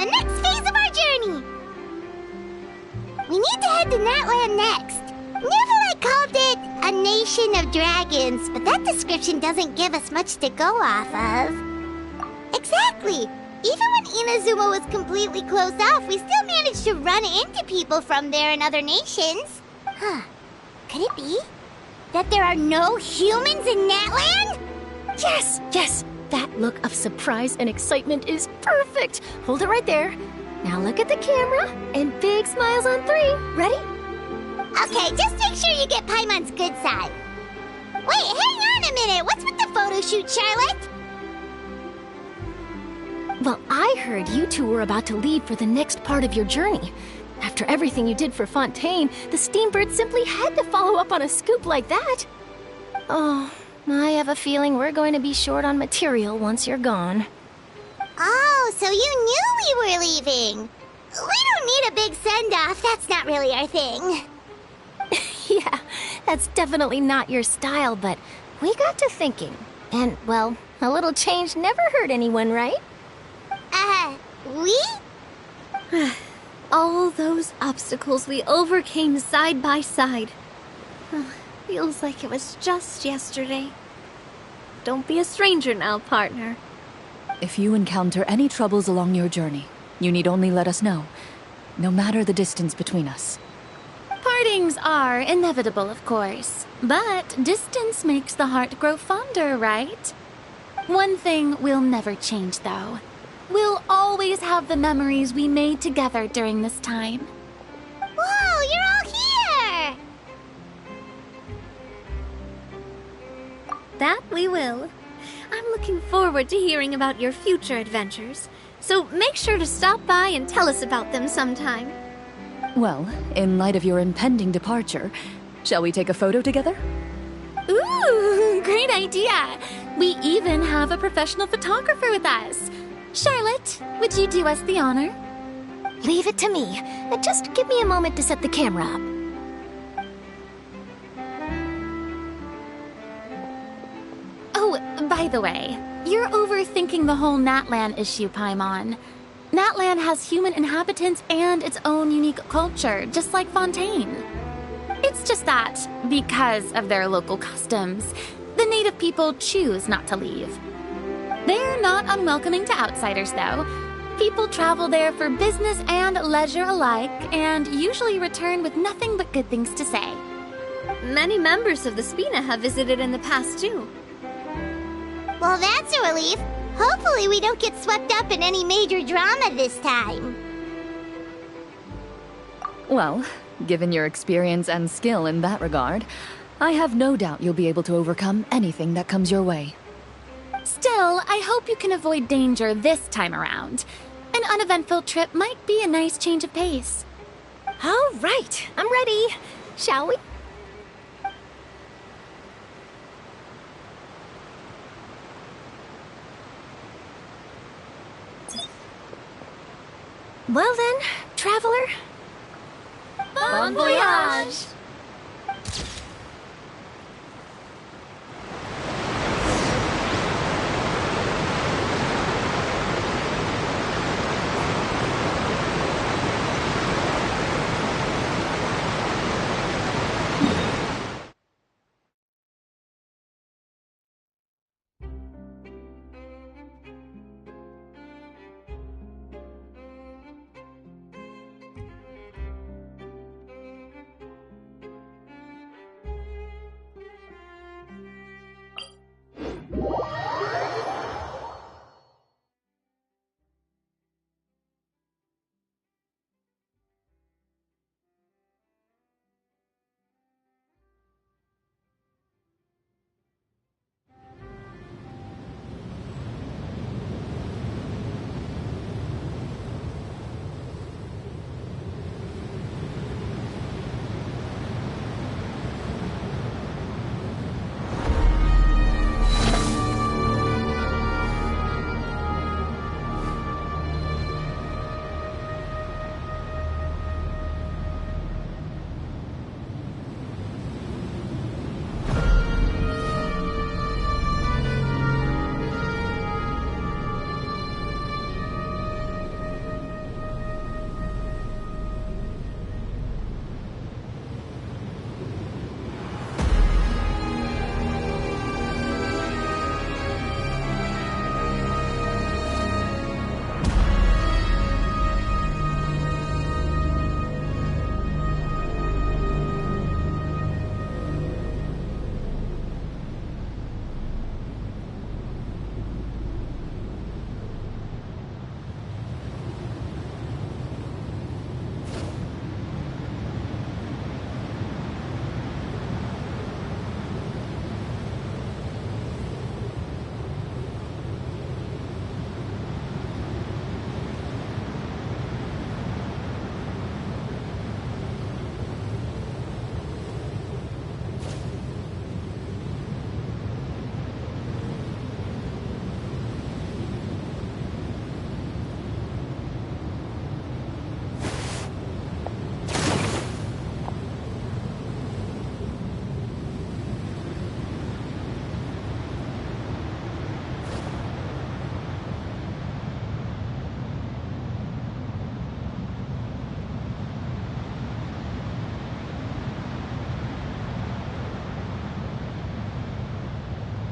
the next phase of our journey. We need to head to Natland next. Neverlight called it a nation of dragons, but that description doesn't give us much to go off of. Exactly. Even when Inazuma was completely closed off, we still managed to run into people from there in other nations. Huh. Could it be that there are no humans in Natland? Yes, yes. That look of surprise and excitement is perfect. Hold it right there. Now look at the camera and big smiles on 3. Ready? Okay, just make sure you get Paimon's good side. Wait, hang on a minute. What's with the photo shoot, Charlotte? Well, I heard you two were about to leave for the next part of your journey. After everything you did for Fontaine, the Steambird simply had to follow up on a scoop like that. Oh, I have a feeling we're going to be short on material once you're gone. Oh, so you knew we were leaving. We don't need a big send-off. That's not really our thing. Yeah, that's definitely not your style, but we got to thinking. And, well, a little change never hurt anyone, right? We? All those obstacles we overcame side by side. Feels like it was just yesterday. Don't be a stranger now, partner. If you encounter any troubles along your journey, you need only let us know, no matter the distance between us. Partings are inevitable, of course, but distance makes the heart grow fonder, right? One thing will never change, though. We'll always have the memories we made together during this time. Whoa, you're all here! That we will. I'm looking forward to hearing about your future adventures, so make sure to stop by and tell us about them sometime. Well, in light of your impending departure, shall we take a photo together? Ooh, great idea! We even have a professional photographer with us. Charlotte, would you do us the honor? Leave it to me. Just give me a moment to set the camera up. Oh, by the way, you're overthinking the whole Natland issue, Paimon. Natland has human inhabitants and its own unique culture, just like Fontaine. It's just that, because of their local customs, the native people choose not to leave. They're not unwelcoming to outsiders, though. People travel there for business and leisure alike, and usually return with nothing but good things to say. Many members of the Spina have visited in the past, too. Well, that's a relief. Hopefully we don't get swept up in any major drama this time. Well, given your experience and skill in that regard, I have no doubt you'll be able to overcome anything that comes your way. Still, I hope you can avoid danger this time around. An uneventful trip might be a nice change of pace. All right, I'm ready. Shall we? Well then, traveler. Bon voyage!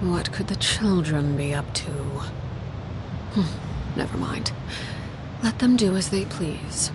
What could the children be up to? Never mind. Let them do as they please.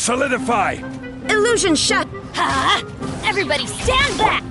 Solidify! Illusion shut! Ha! Everybody stand back!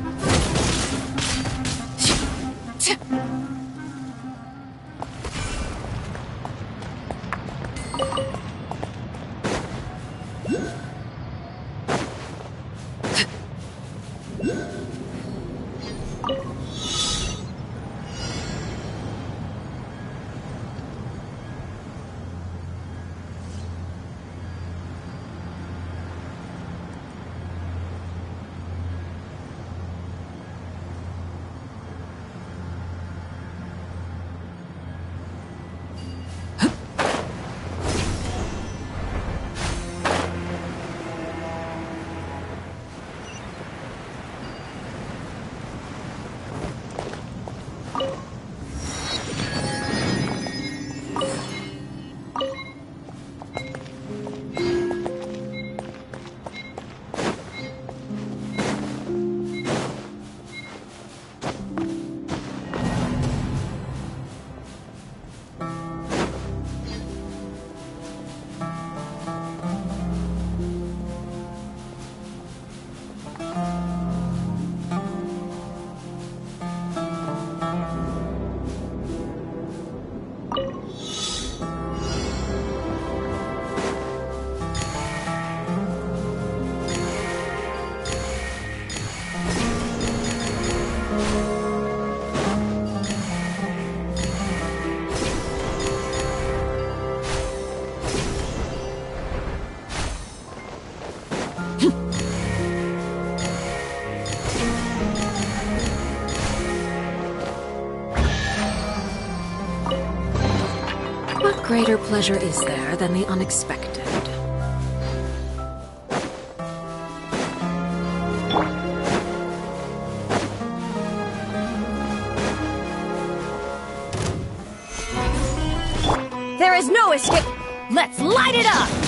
What greater pleasure is there than the unexpected? no escape! Let's light it up!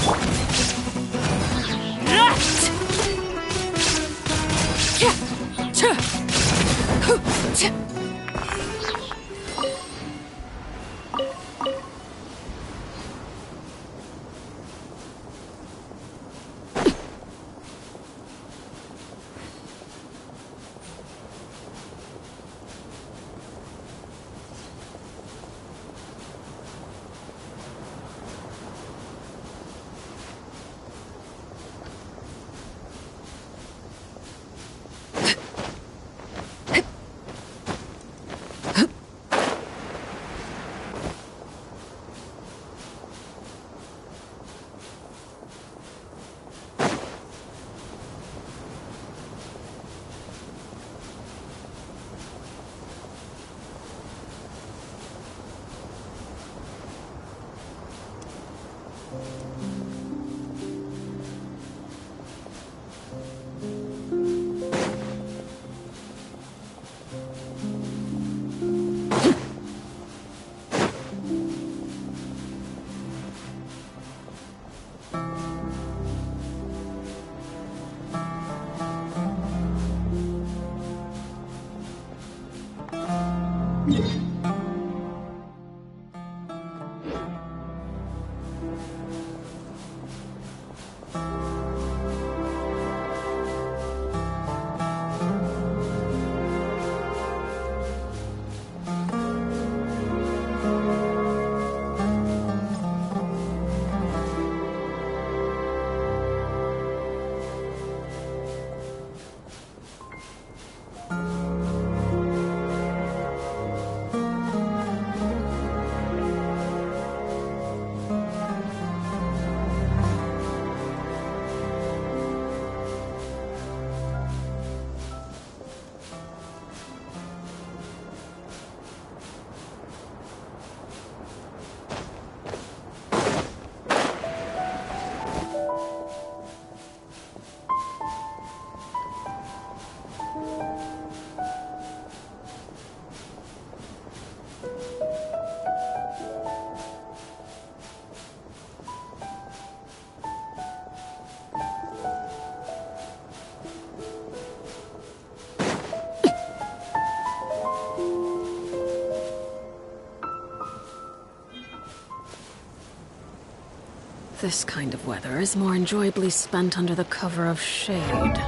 This kind of weather is more enjoyably spent under the cover of shade.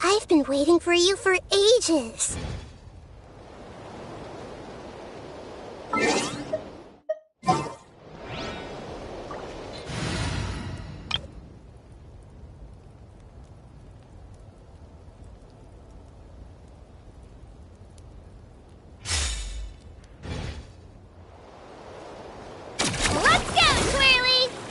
I've been waiting for you for ages. Let's go, Twirly!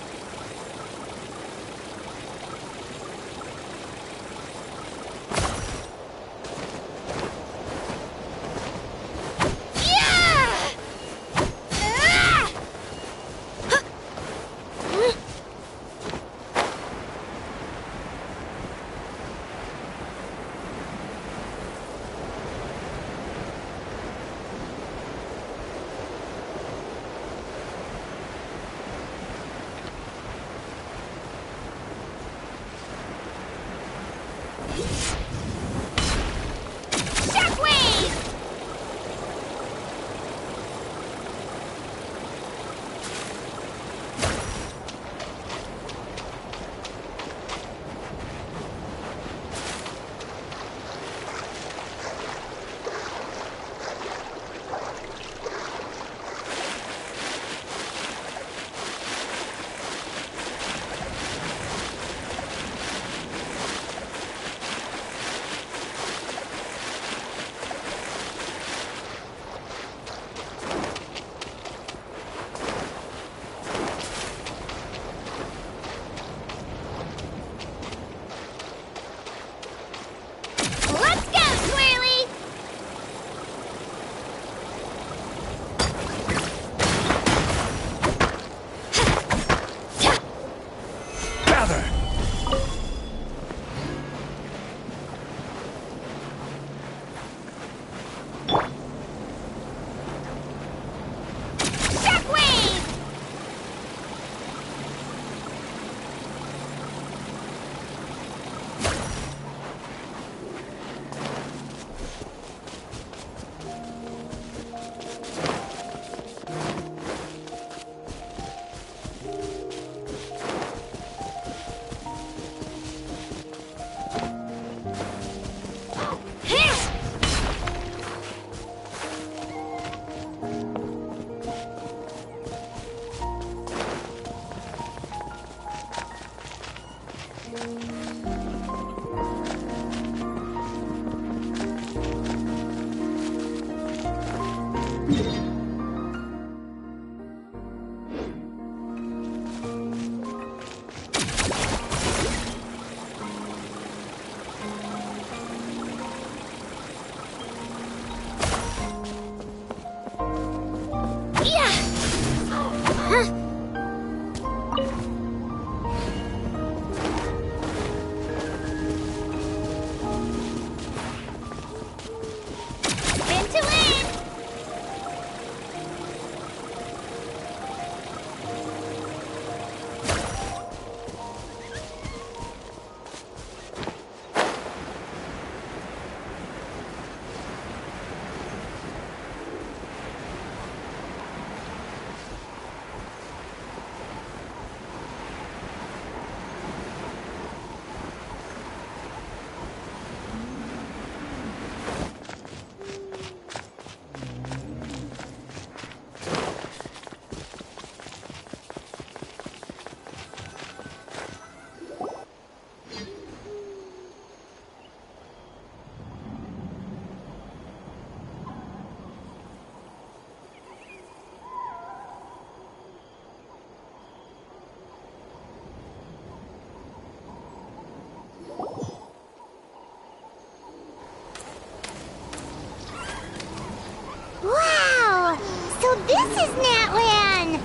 So this is Natlan!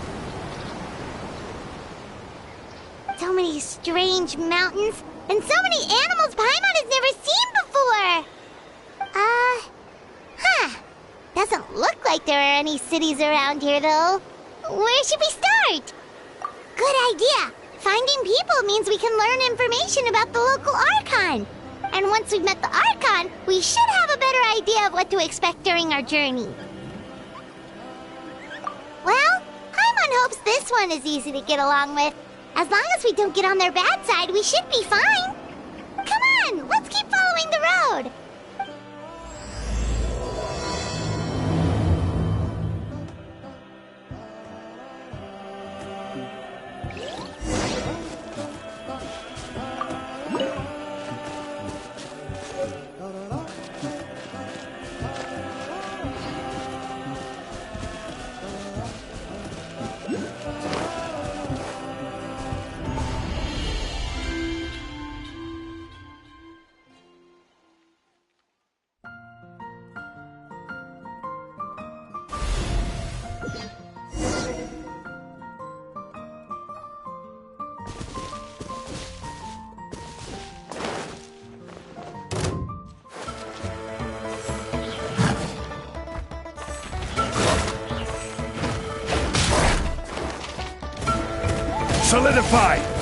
So many strange mountains, and so many animals Paimon has never seen before! Doesn't look like there are any cities around here, though. Where should we start? Good idea! Finding people means we can learn information about the local Archon. And once we've met the Archon, we should have a better idea of what to expect during our journey. Well, Paimon hopes this one is easy to get along with. As long as we don't get on their bad side, we should be fine. Come on, let's keep following the road. Solidify!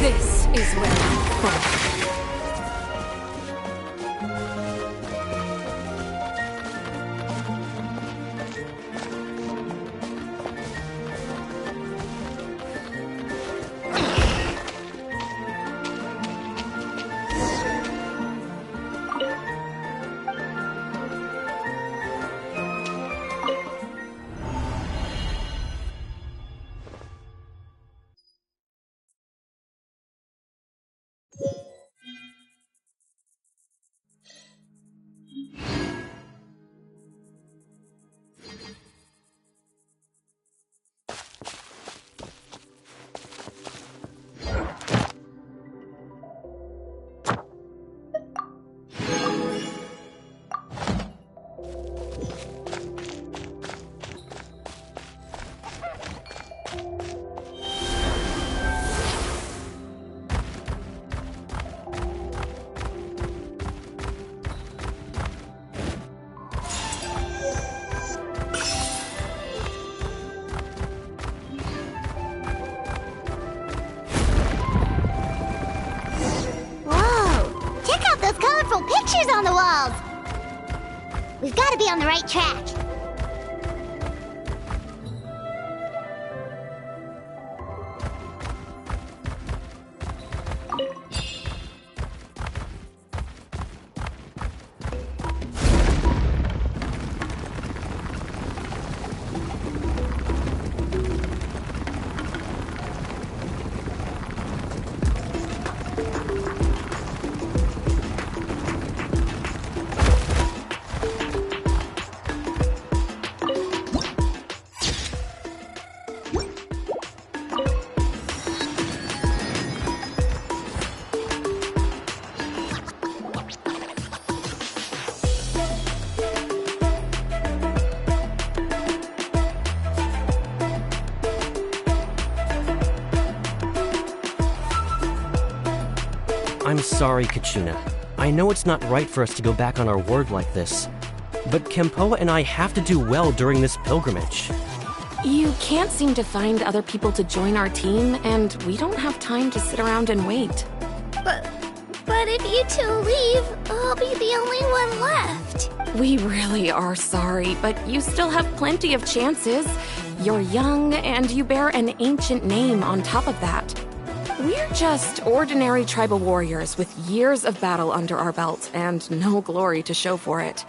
This is where I'm from. Pictures on the walls! We've got to be on the right track. I'm sorry, Kachina. I know it's not right for us to go back on our word like this, but Kempoa and I have to do well during this pilgrimage. You can't seem to find other people to join our team, and we don't have time to sit around and wait. But if you two leave, I'll be the only one left. We really are sorry, but you still have plenty of chances. You're young, and you bear an ancient name on top of that. We're just ordinary tribal warriors with years of battle under our belt and no glory to show for it.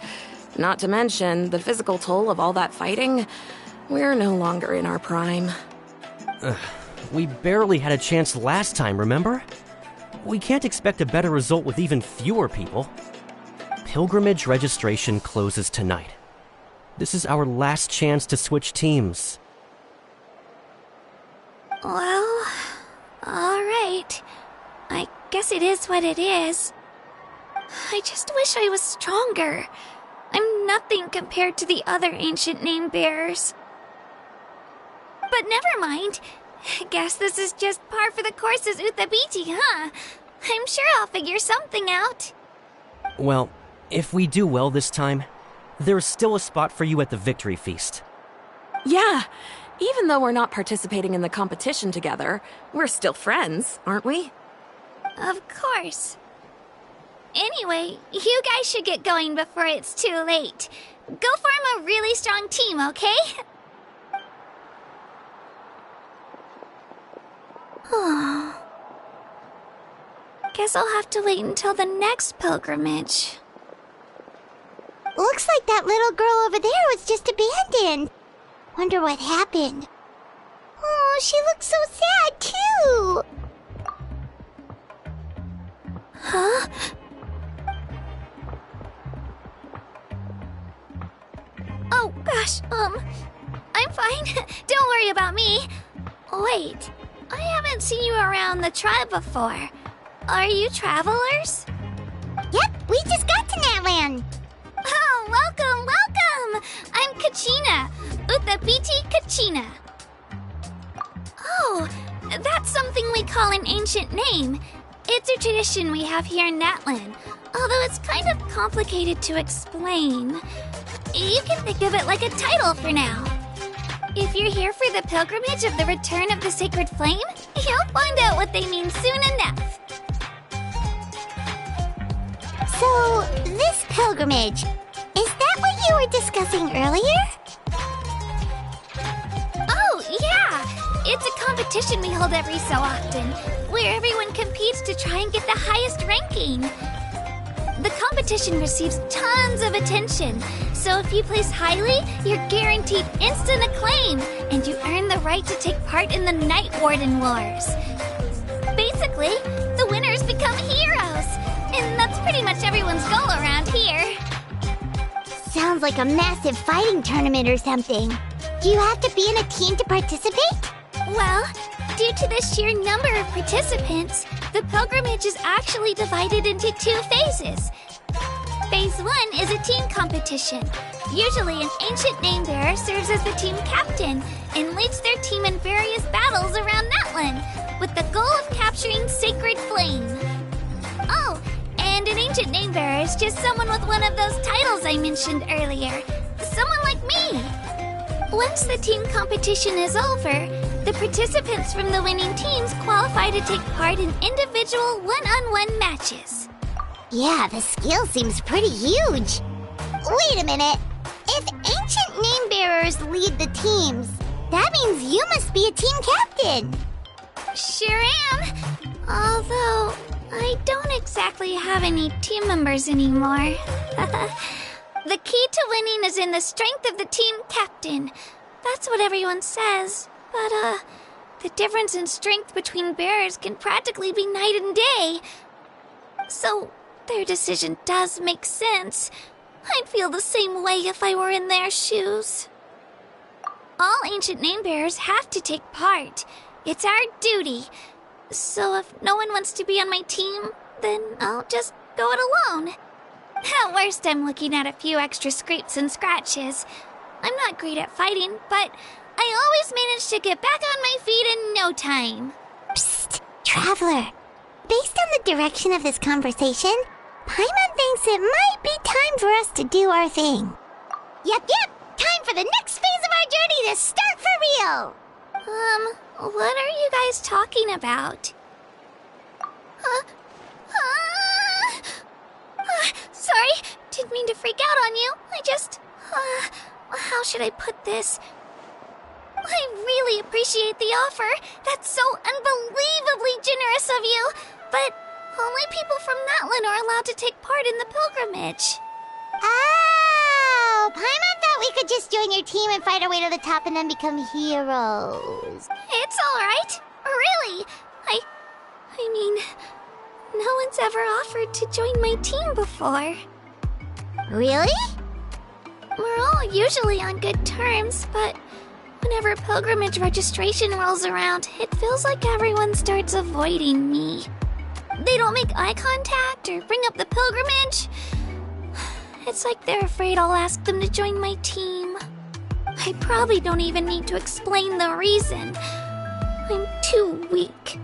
Not to mention the physical toll of all that fighting. We're no longer in our prime. We barely had a chance last time, remember? We can't expect a better result with even fewer people. Pilgrimage registration closes tonight. This is our last chance to switch teams. Well, alright. I guess it is what it is. I just wish I was stronger. I'm nothing compared to the other ancient name bearers. But never mind. Guess this is just par for the course as Uthabiti, huh? I'm sure I'll figure something out. Well, if we do well this time, there's still a spot for you at the victory feast. Yeah, even though we're not participating in the competition together, we're still friends, aren't we? Of course. Anyway, you guys should get going before it's too late. Go form a really strong team, okay? Guess I'll have to wait until the next pilgrimage. Looks like that little girl over there was just abandoned. Wonder what happened. Oh, she looks so sad, too. Huh? Oh, gosh, I'm fine. Don't worry about me. Wait, I haven't seen you around the tribe before. Are you travelers? Yep, we just got to Natland. Oh, welcome, welcome! I'm Kachina, Uthabiti Kachina. Oh, that's something we call an ancient name. It's a tradition we have here in Natland, although it's kind of complicated to explain. You can think of it like a title for now. If you're here for the pilgrimage of the return of the sacred flame, you'll find out what they mean soon enough. So, this pilgrimage, is that what you were discussing earlier? Oh, yeah! It's a competition we hold every so often, where everyone competes to try and get the highest ranking. The competition receives tons of attention, so if you place highly, you're guaranteed instant acclaim, and you earn the right to take part in the Night Warden Wars. Basically, the winners become heroes, and that's pretty much everyone's goal around here. Sounds like a massive fighting tournament or something. Do you have to be in a team to participate? Well, due to the sheer number of participants, the pilgrimage is actually divided into 2 phases. Phase 1 is a team competition. Usually an ancient name-bearer serves as the team captain and leads their team in various battles around Natlan, with the goal of capturing Sacred Flame. Oh, and an ancient name-bearer is just someone with one of those titles I mentioned earlier. Someone like me. Once the team competition is over, the participants from the winning teams qualify to take part in individual one-on-one matches. Yeah, the skill seems pretty huge. Wait a minute. If ancient name-bearers lead the teams, that means you must be a team captain. Sure am. Although, I don't exactly have any team members anymore. The key to winning is in the strength of the team captain. That's what everyone says. But, the difference in strength between bearers can practically be night and day. So, their decision does make sense. I'd feel the same way if I were in their shoes. All ancient name-bearers have to take part. It's our duty. So if no one wants to be on my team, then I'll just go it alone. At worst, I'm looking at a few extra scrapes and scratches. I'm not great at fighting, but I always manage to get back on my feet in no time. Psst, Traveler. Based on the direction of this conversation, Paimon thinks it might be time for us to do our thing. Yep. Time for the next phase of our journey to start for real. What are you guys talking about? Sorry, didn't mean to freak out on you. I just, how should I put this? I really appreciate the offer. That's so unbelievably generous of you. But only people from Natlan are allowed to take part in the pilgrimage. Oh, Paimon thought we could just join your team and fight our way to the top and then become heroes. It's all right. Really. I mean, no one's ever offered to join my team before. Really? We're all usually on good terms, but whenever pilgrimage registration rolls around, it feels like everyone starts avoiding me. They don't make eye contact or bring up the pilgrimage. It's like they're afraid I'll ask them to join my team. I probably don't even need to explain the reason. I'm too weak.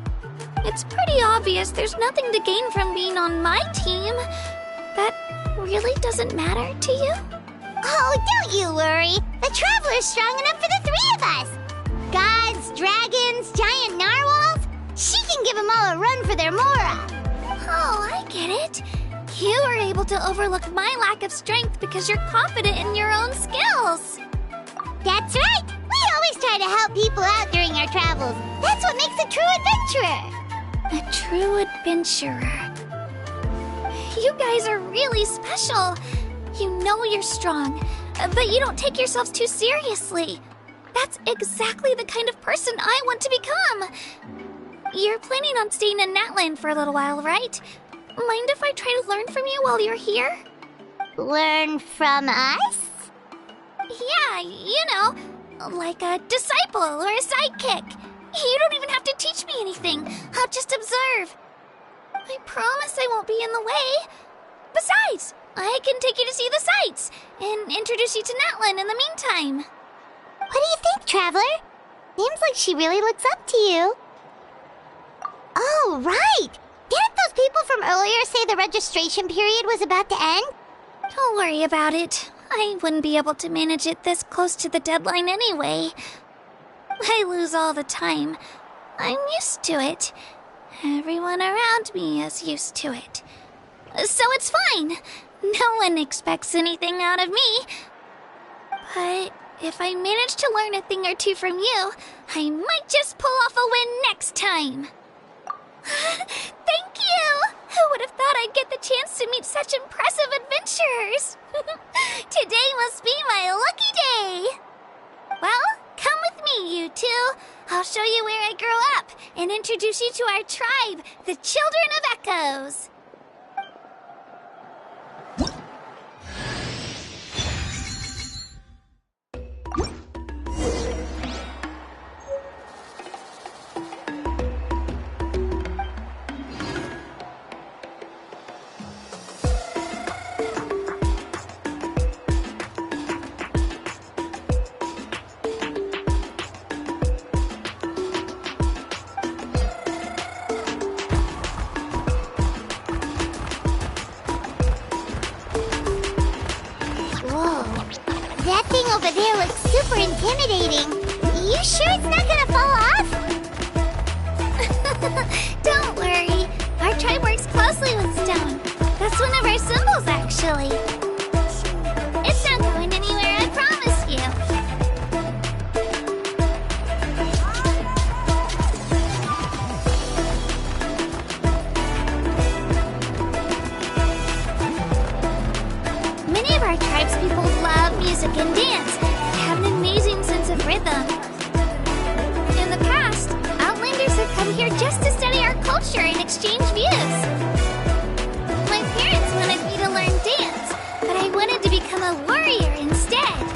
It's pretty obvious there's nothing to gain from being on my team. That really doesn't matter to you? Oh, don't you worry. The Traveler's strong enough for the 3 of us. Gods, dragons, giant narwhals. She can give them all a run for their Mora. Oh, I get it. You were able to overlook my lack of strength because you're confident in your own skills. That's right. We always try to help people out during our travels. That's what makes a true adventurer. A true adventurer. You guys are really special. You know you're strong, but you don't take yourselves too seriously. That's exactly the kind of person I want to become. You're planning on staying in Natlan for a little while, right? Mind if I try to learn from you while you're here? Learn from us? Yeah, you know, like a disciple or a sidekick. You don't even have to teach me anything. I'll just observe. I promise I won't be in the way. Besides, I can take you to see the sights and introduce you to Natlan in the meantime. What do you think, Traveler? Seems like she really looks up to you. Oh, right! Didn't those people from earlier say the registration period was about to end? Don't worry about it. I wouldn't be able to manage it this close to the deadline anyway. I lose all the time. I'm used to it. Everyone around me is used to it. So it's fine. No one expects anything out of me. But if I manage to learn a thing or two from you, I might just pull off a win next time. Thank you! Who would have thought I'd get the chance to meet such impressive adventurers? Today must be my lucky day! Well, come with me, you two. I'll show you where I grew up and introduce you to our tribe, the Children of Echoes. That thing over there looks super intimidating. You sure it's not gonna fall off? Don't worry. Our tribe works closely with stone. That's one of our symbols, actually. It's not going anywhere, I promise you. Many of our tribespeople love music and dance. They have an amazing sense of rhythm. In the past, Outlanders have come here just to study our culture and exchange views. My parents wanted me to learn dance, but I wanted to become a warrior instead.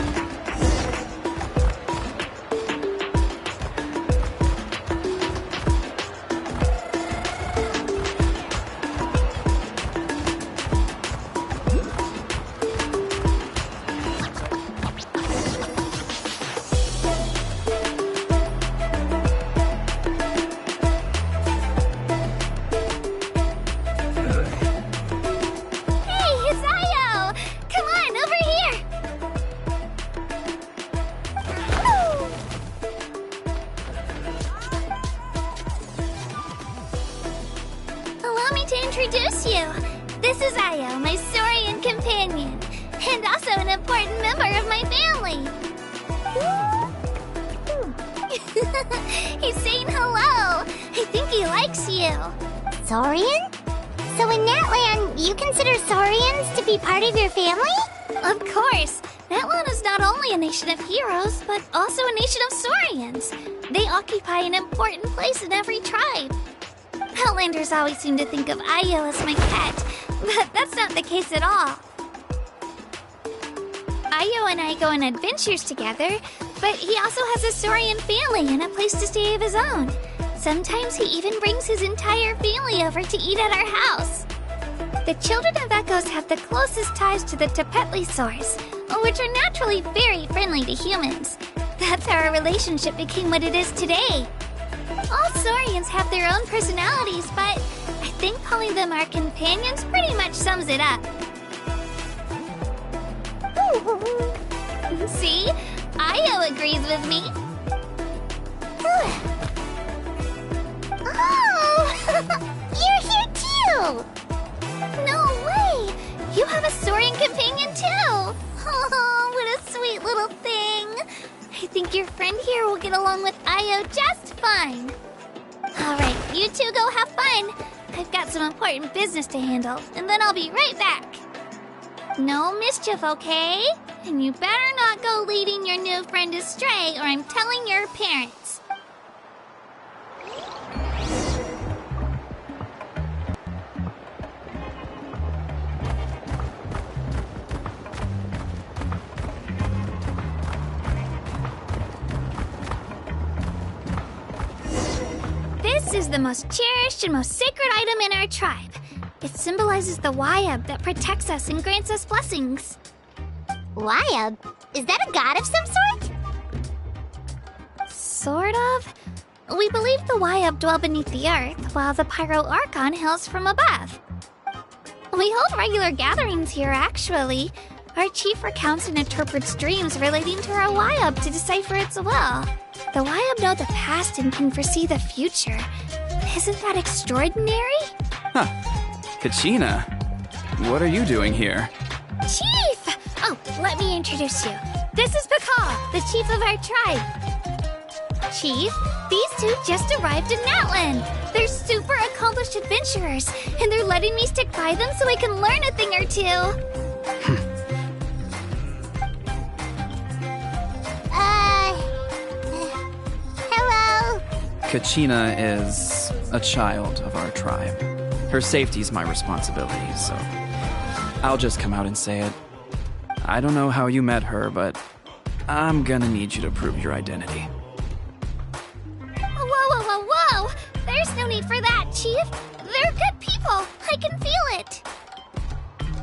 Introduce you. This is Ayo, my Saurian companion, and also an important member of my family. He's saying hello. I think he likes you. Saurian? So in that land, you consider Saurians to be part of your family? Of course. That land is not only a nation of heroes, but also a nation of Saurians. They occupy an important place in every tribe. Outlanders always seem to think of Ayo as my pet, but that's not the case at all. Ayo and I go on adventures together, but he also has a Saurian family and a place to stay of his own. Sometimes he even brings his entire family over to eat at our house. The Children of Echoes have the closest ties to the Tepetlisaurs, which are naturally very friendly to humans. That's how our relationship became what it is today. All Saurians have their own personalities, but I think calling them our companions pretty much sums it up. See? Ayo agrees with me. Oh! You're here too! No way! You have a Saurian companion too! Oh, what a sweet little thing! I think your friend here will get along with Ayo just fine. Alright, you two go have fun. I've got some important business to handle, and then I'll be right back. No mischief, okay? And you better not go leading your new friend astray, or I'm telling your parents. This is the most cherished and most sacred item in our tribe. It symbolizes the Wayab that protects us and grants us blessings. Wayab? Is that a god of some sort? Sort of. We believe the Wayab dwell beneath the earth, while the Pyro Archon hails from above. We hold regular gatherings here, actually. Our chief recounts and interprets dreams relating to our Wyab to decipher its will. The Wyab know the past and can foresee the future. Isn't that extraordinary? Huh. Kachina, what are you doing here? Chief! Oh, let me introduce you. This is Pakal, the chief of our tribe. Chief, these two just arrived in Natlan. They're super accomplished adventurers, and they're letting me stick by them so I can learn a thing or two. Hello? Kachina is a child of our tribe. Her safety's my responsibility, so I'll just come out and say it. I don't know how you met her, but I'm gonna need you to prove your identity. Whoa, whoa, whoa, whoa! There's no need for that, Chief. They're good people. I can feel it.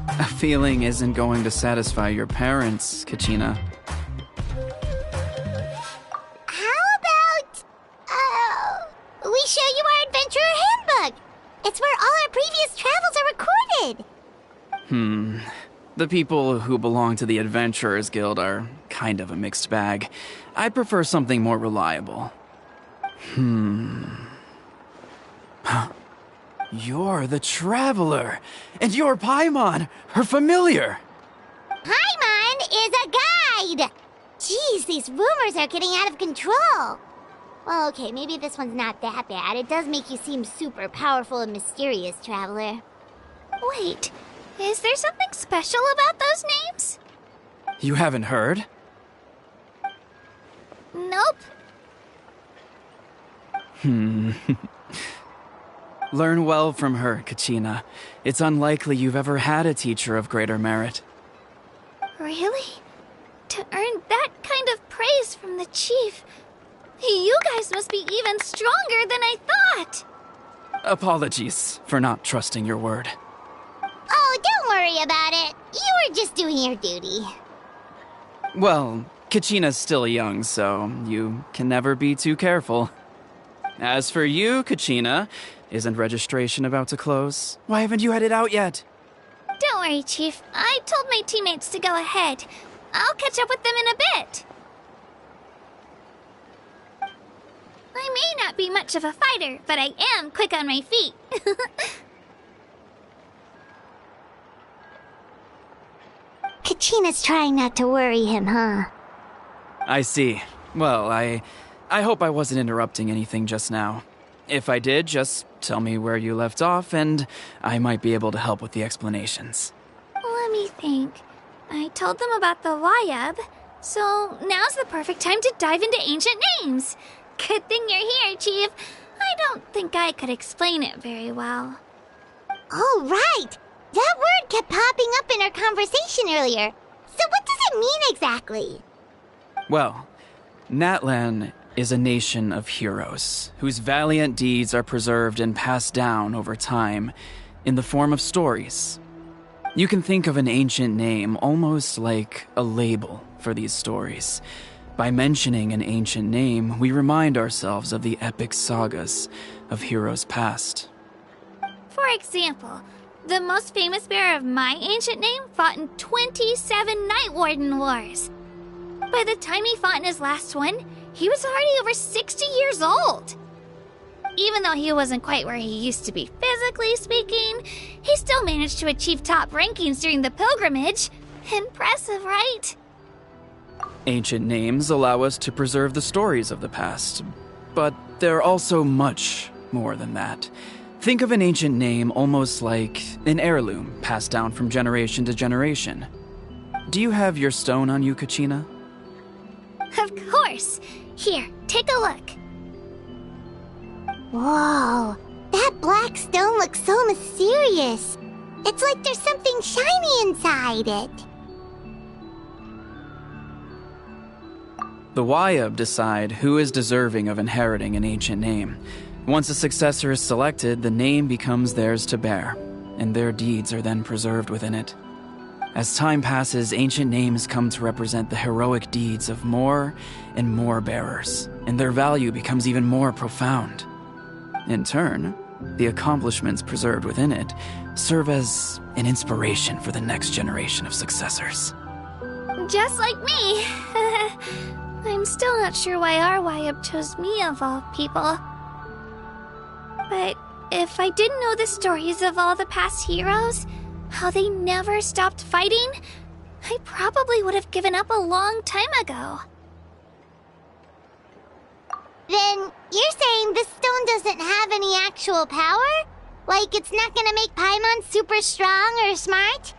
A feeling isn't going to satisfy your parents, Kachina. How about, we show you our adventurer handbook? It's where all our previous travels are recorded. The people who belong to the Adventurers Guild are kind of a mixed bag. I prefer something more reliable. You're the Traveler, and you're Paimon, her familiar. Paimon is a guide! Jeez, these rumors are getting out of control. Well, okay, maybe this one's not that bad. It does make you seem super powerful and mysterious, Traveler. Wait, is there something special about those names? You haven't heard? Nope. Learn well from her, Kachina. It's unlikely you've ever had a teacher of greater merit. Really? To earn that kind of praise from the chief, you guys must be even stronger than I thought. Apologies for not trusting your word. Oh, don't worry about it. You were just doing your duty. Well, Kachina's still young, so you can never be too careful. As for you, Kachina, isn't registration about to close? Why haven't you headed out yet? Don't worry, Chief. I told my teammates to go ahead. I'll catch up with them in a bit. I may not be much of a fighter, but I am quick on my feet. Kachina's trying not to worry him, huh? I see. Well, I hope I wasn't interrupting anything just now. If I did, just tell me where you left off, and I might be able to help with the explanations. Let me think. I told them about the Wyab, so now's the perfect time to dive into ancient names. Good thing you're here, Chief. I don't think I could explain it very well. Oh, right! That word kept popping up in our conversation earlier. So what does it mean exactly? Well, Natlan is a nation of heroes whose valiant deeds are preserved and passed down over time in the form of stories. You can think of an ancient name almost like a label for these stories. By mentioning an ancient name, we remind ourselves of the epic sagas of heroes past. For example, the most famous bearer of my ancient name fought in 27 Night Warden Wars. By the time he fought in his last one, he was already over 60 years old. Even though he wasn't quite where he used to be physically speaking, he still managed to achieve top rankings during the pilgrimage. Impressive, right? Ancient names allow us to preserve the stories of the past, but they're also much more than that. Think of an ancient name almost like an heirloom passed down from generation to generation. Do you have your stone on you, Kachina? Of course. Here, take a look. Whoa, that black stone looks so mysterious. It's like there's something shiny inside it. The Wyab decide who is deserving of inheriting an ancient name. Once a successor is selected, the name becomes theirs to bear, and their deeds are then preserved within it. As time passes, ancient names come to represent the heroic deeds of more and more bearers, and their value becomes even more profound. In turn, the accomplishments preserved within it serve as an inspiration for the next generation of successors. Just like me. I'm still not sure why our YUB chose me of all people. But if I didn't know the stories of all the past heroes, how they never stopped fighting, I probably would have given up a long time ago. Then you're saying this stone doesn't have any actual power? Like it's not gonna make Paimon super strong or smart?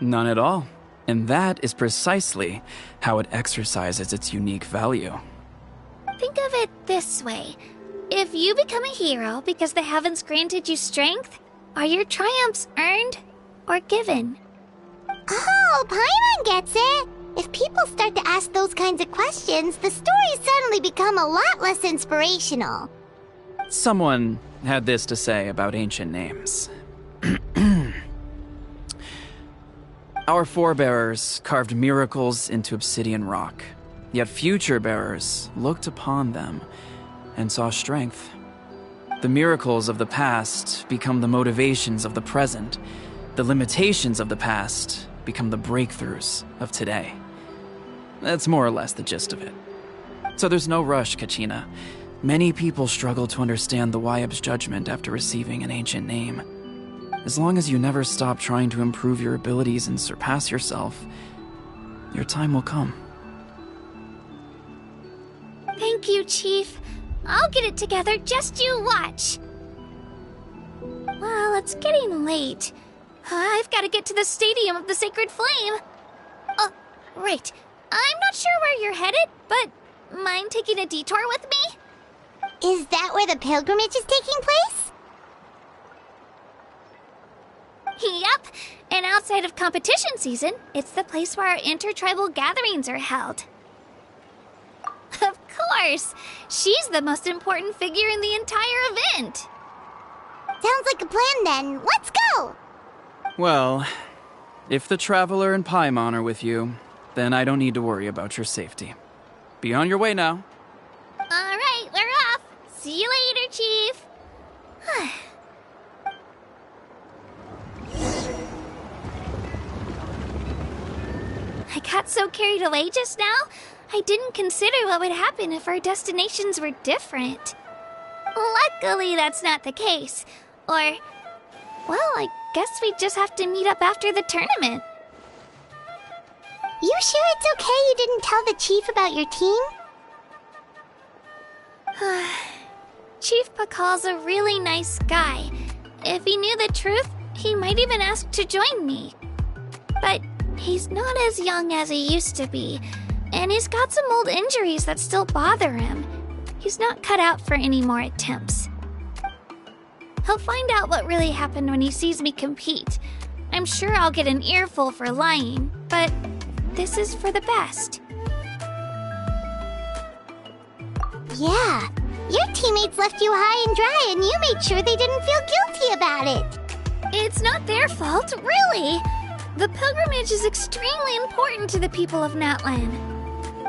None at all. And that is precisely how it exercises its unique value. Think of it this way. If you become a hero because the heavens granted you strength, are your triumphs earned or given? Oh, Paimon gets it! If people start to ask those kinds of questions, the stories suddenly become a lot less inspirational. Someone had this to say about ancient names. Our forebearers carved miracles into obsidian rock, yet future bearers looked upon them and saw strength. The miracles of the past become the motivations of the present. The limitations of the past become the breakthroughs of today. That's more or less the gist of it. So there's no rush, Kachina. Many people struggle to understand the YUB's judgment after receiving an ancient name. As long as you never stop trying to improve your abilities and surpass yourself, your time will come. Thank you, Chief. I'll get it together, just you watch. Well, it's getting late. I've got to get to the Stadium of the Sacred Flame. Oh, right. I'm not sure where you're headed, but mind taking a detour with me? Is that where the pilgrimage is taking place? Yep, and outside of competition season, it's the place where our intertribal gatherings are held. Of course! She's the most important figure in the entire event! Sounds like a plan then. Let's go! Well, if the Traveler and Paimon are with you, then I don't need to worry about your safety. Be on your way now. Alright, we're off! See you later, Chief! I got so carried away just now, I didn't consider what would happen if our destinations were different. Luckily, that's not the case. Or, well, I guess we just have to meet up after the tournament. You sure it's okay you didn't tell the chief about your team? Chief Pakal's a really nice guy. If he knew the truth, he might even ask to join me. But he's not as young as he used to be, and he's got some old injuries that still bother him. He's not cut out for any more attempts. He'll find out what really happened when he sees me compete. I'm sure I'll get an earful for lying, but this is for the best. Yeah, your teammates left you high and dry and you made sure they didn't feel guilty about it. It's not their fault, really. The pilgrimage is extremely important to the people of Natlan.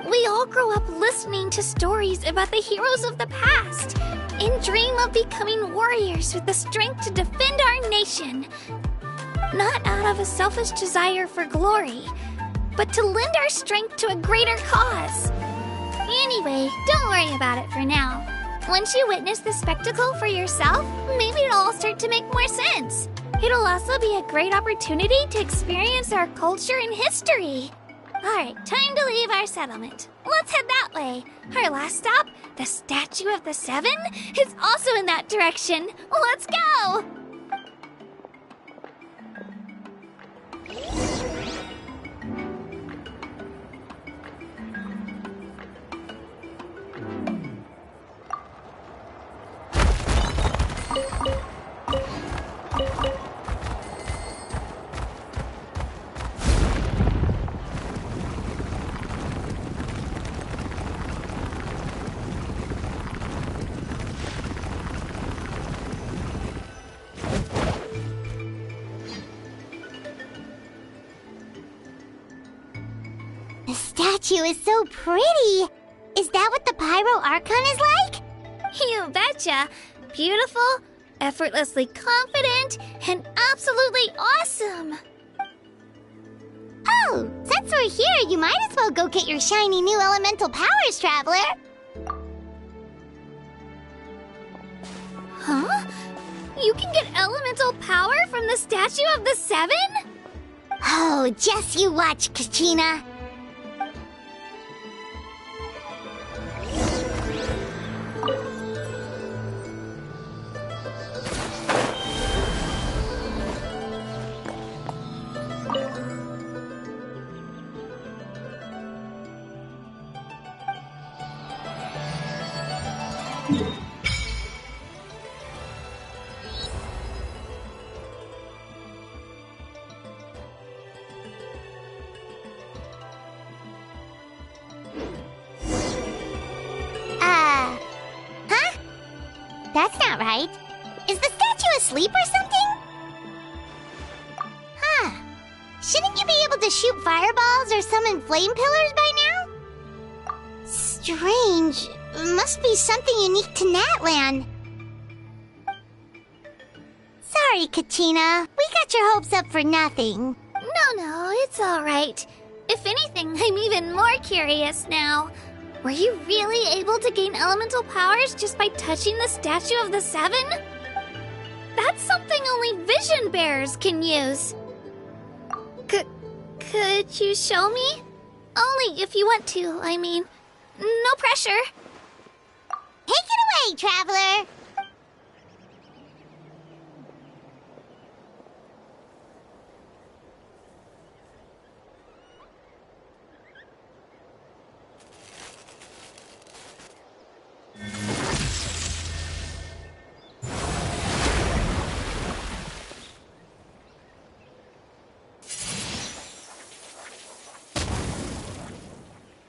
We all grow up listening to stories about the heroes of the past and dream of becoming warriors with the strength to defend our nation. Not out of a selfish desire for glory, but to lend our strength to a greater cause. Anyway, don't worry about it for now. Once you witness the spectacle for yourself, maybe it'll all start to make more sense. It'll also be a great opportunity to experience our culture and history. Alright, time to leave our settlement. Let's head that way. Our last stop, the Statue of the Seven, is also in that direction. Let's go! The statue is so pretty. Is that what the Pyro Archon is like? You betcha. Beautiful, effortlessly confident, and absolutely awesome. Oh, since we're here, you might as well go get your shiny new elemental powers, Traveler. Huh? You can get elemental power from the Statue of the Seven? Oh, just you watch, Kachina. Huh? That's not right. Is the statue asleep or something? Huh. Shouldn't you be able to shoot fireballs or summon flame pillars by now? Strange. Must be something unique to Natlan. Sorry, Kachina. We got your hopes up for nothing. No, it's alright. If anything, I'm even more curious now. Were you really able to gain elemental powers just by touching the Statue of the Seven? That's something only vision bearers can use. Could you show me? Only if you want to, I mean. No pressure. Take it away, Traveler!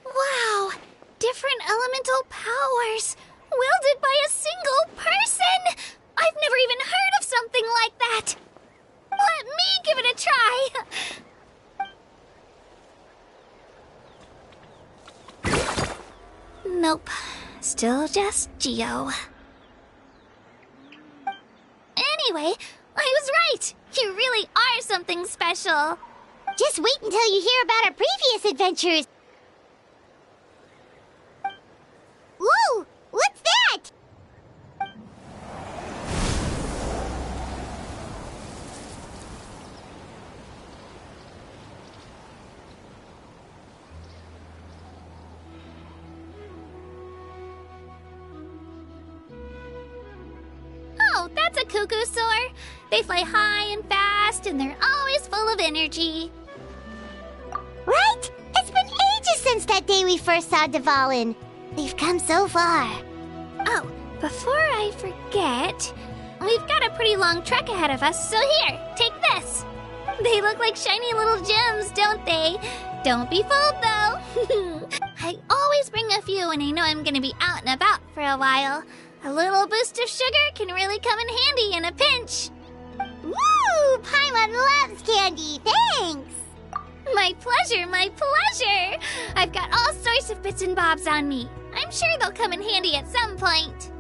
Wow! Different elemental powers! Wielded by a single person! I've never even heard of something like that! Let me give it a try! Nope. Still just Geo. Anyway, I was right! You really are something special! Just wait until you hear about our previous adventures. Whoa! What's that? Oh, that's a cuckoo soar. They fly high and fast, and they're always full of energy. Right? It's been ages since that day we first saw Dvalin. We've come so far. Oh, before I forget, we've got a pretty long trek ahead of us, so here, take this. They look like shiny little gems, don't they? Don't be fooled, though. I always bring a few when I know I'm gonna be out and about for a while. A little boost of sugar can really come in handy in a pinch. Woo! Paimon loves candy. Thanks. My pleasure, my pleasure! I've got all sorts of bits and bobs on me. I'm sure they'll come in handy at some point.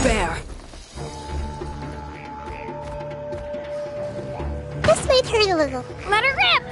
bear. This might hurt a little. Let her rip!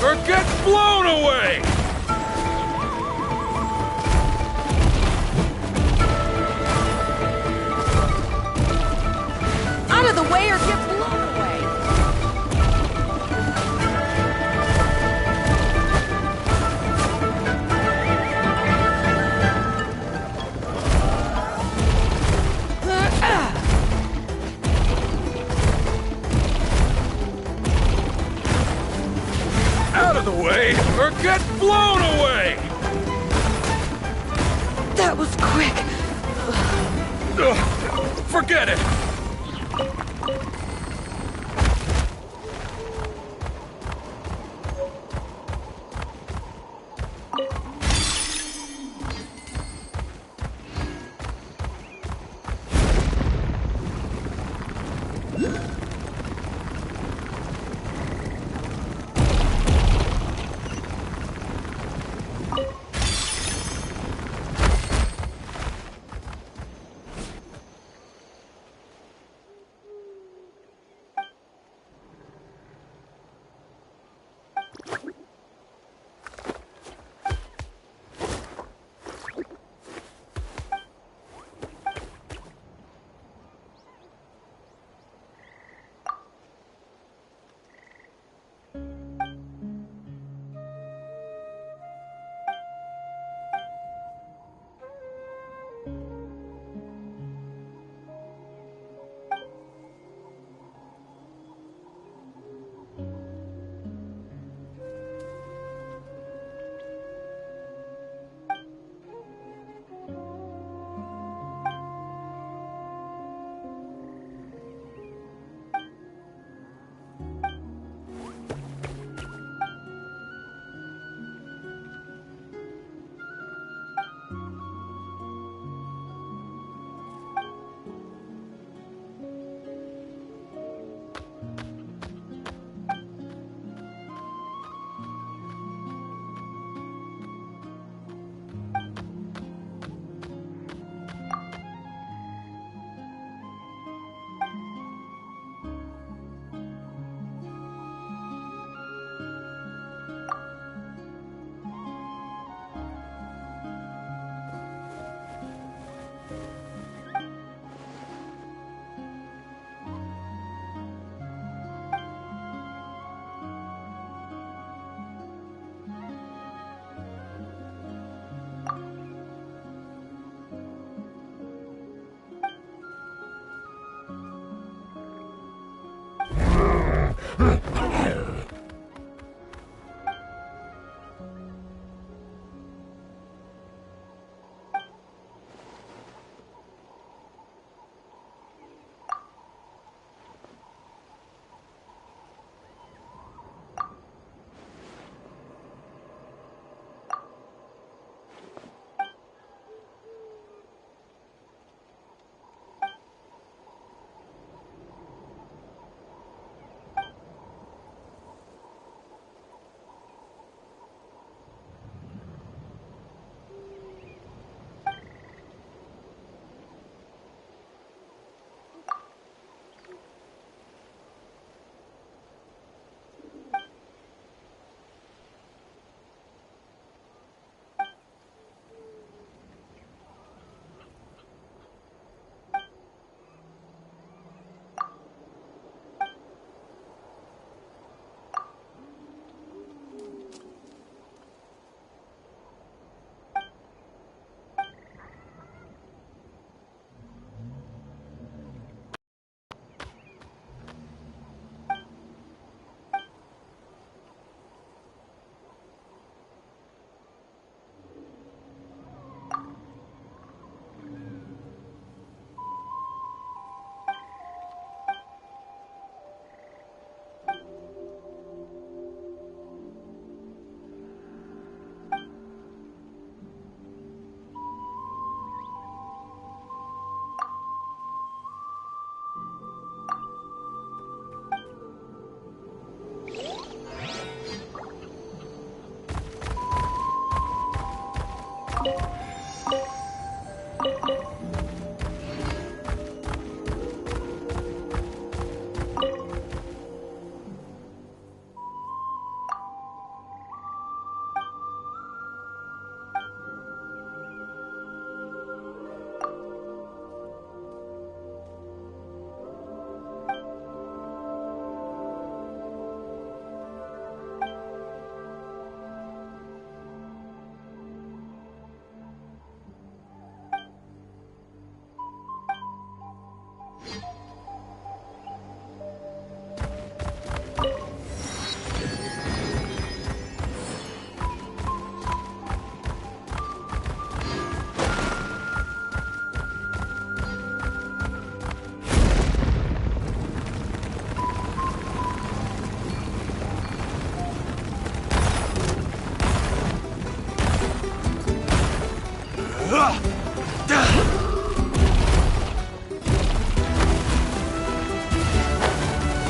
Or get blown away! Out of the way or get blown away! Out of the way or get blown away! That was quick. Ugh, forget it!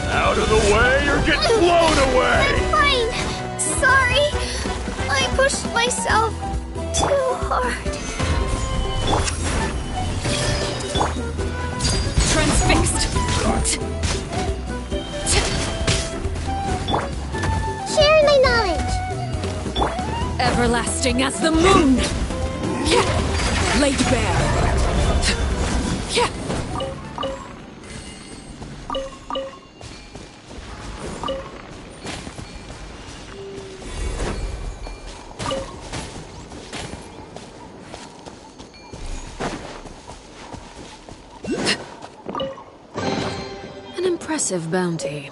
Out of the way or get blown away! I'm fine. Sorry. I pushed myself too hard. Transfixed! Share my knowledge. Everlasting as the moon! Laid bare! An impressive bounty.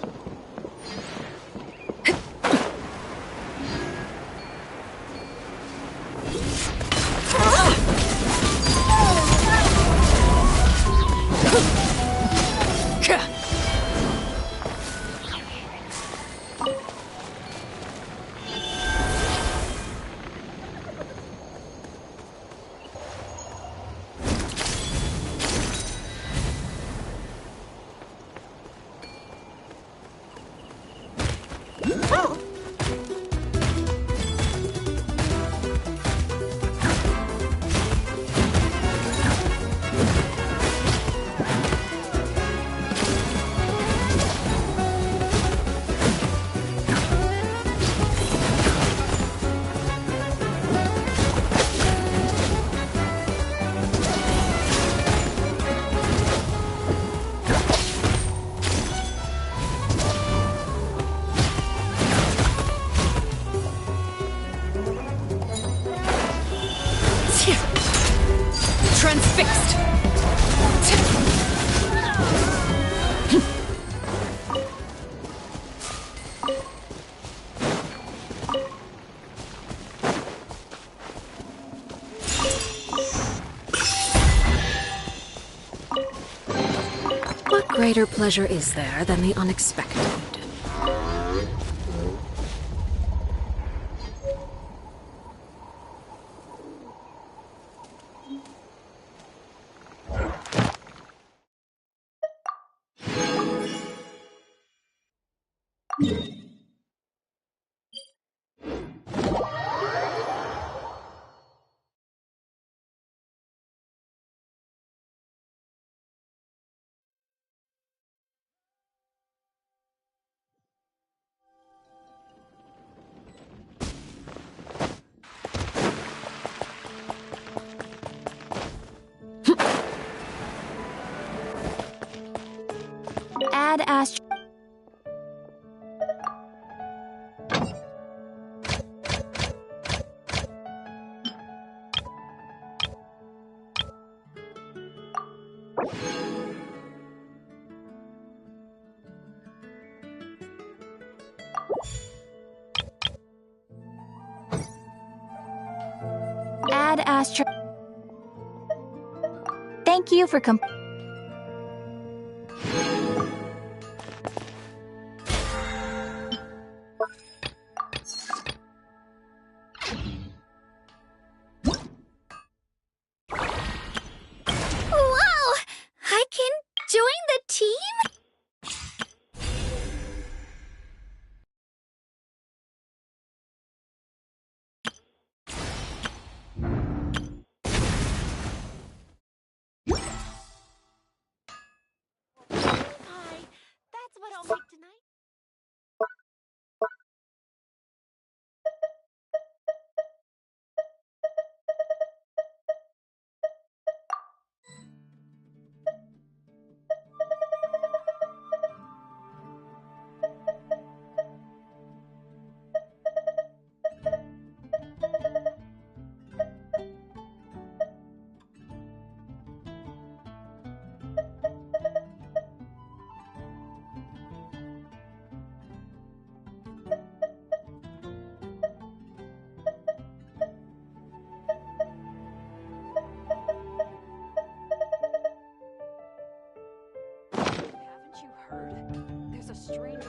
What greater pleasure is there than the unexpected? Add Astro. Add Astro. Thank you for Whoa! I can join the team? That's what I'll make tonight. Haven't you heard? There's a strange...